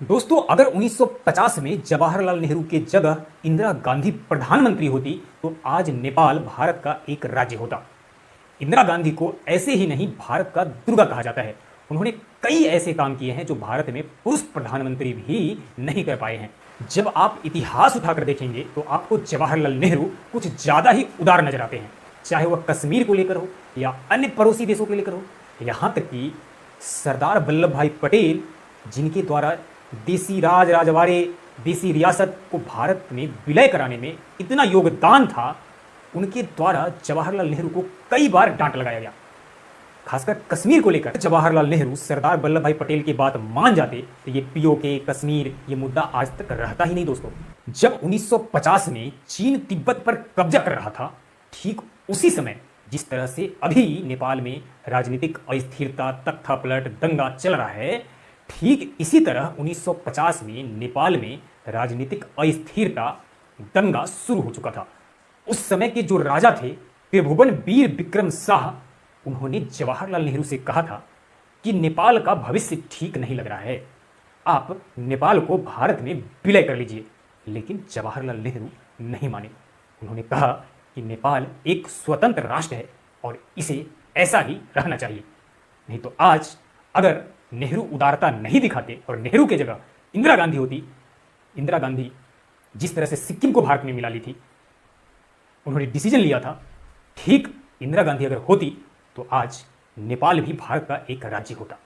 दोस्तों, अगर 1950 में जवाहरलाल नेहरू के जगह इंदिरा गांधी प्रधानमंत्री होती तो आज नेपाल भारत का एक राज्य होता। इंदिरा गांधी को ऐसे ही नहीं भारत का दुर्गा कहा जाता है। उन्होंने कई ऐसे काम किए हैं जो भारत में पुरुष प्रधानमंत्री भी नहीं कर पाए हैं। जब आप इतिहास उठाकर देखेंगे तो आपको जवाहरलाल नेहरू कुछ ज्यादा ही उदार नजर आते हैं, चाहे वह कश्मीर को लेकर हो या अन्य पड़ोसी देशों को लेकर हो। यहां तक कि सरदार वल्लभ भाई पटेल, जिनके द्वारा देसी राज राजवाड़े, देसी रियासत को भारत में विलय कराने में इतना योगदान था, उनके द्वारा जवाहरलाल नेहरू को कई बार डांट लगाया गया। खासकर कश्मीर को लेकर जवाहरलाल नेहरू सरदार वल्लभ भाई पटेल की बात मान जाते तो ये पीओके, कश्मीर, ये मुद्दा आज तक रहता ही नहीं। दोस्तों, जब 1950 में चीन तिब्बत पर कब्जा कर रहा था, ठीक उसी समय जिस तरह से अभी नेपाल में राजनीतिक अस्थिरता, तख्तापलट, दंगा चल रहा है, ठीक इसी तरह 1950 में नेपाल में राजनीतिक अस्थिरता, दंगा शुरू हो चुका था। उस समय के जो राजा थे त्रिभुवन वीर विक्रम शाह, उन्होंने जवाहरलाल नेहरू से कहा था कि नेपाल का भविष्य ठीक नहीं लग रहा है, आप नेपाल को भारत में विलय कर लीजिए। लेकिन जवाहरलाल नेहरू नहीं माने। उन्होंने कहा कि नेपाल एक स्वतंत्र राष्ट्र है और इसे ऐसा ही रहना चाहिए। नहीं तो आज अगर नेहरू उदारता नहीं दिखाते और नेहरू के जगह इंदिरा गांधी होती, इंदिरा गांधी जिस तरह से सिक्किम को भारत में मिला ली थी, उन्होंने डिसीजन लिया था, ठीक इंदिरा गांधी अगर होती तो आज नेपाल भी भारत का एक राज्य होता।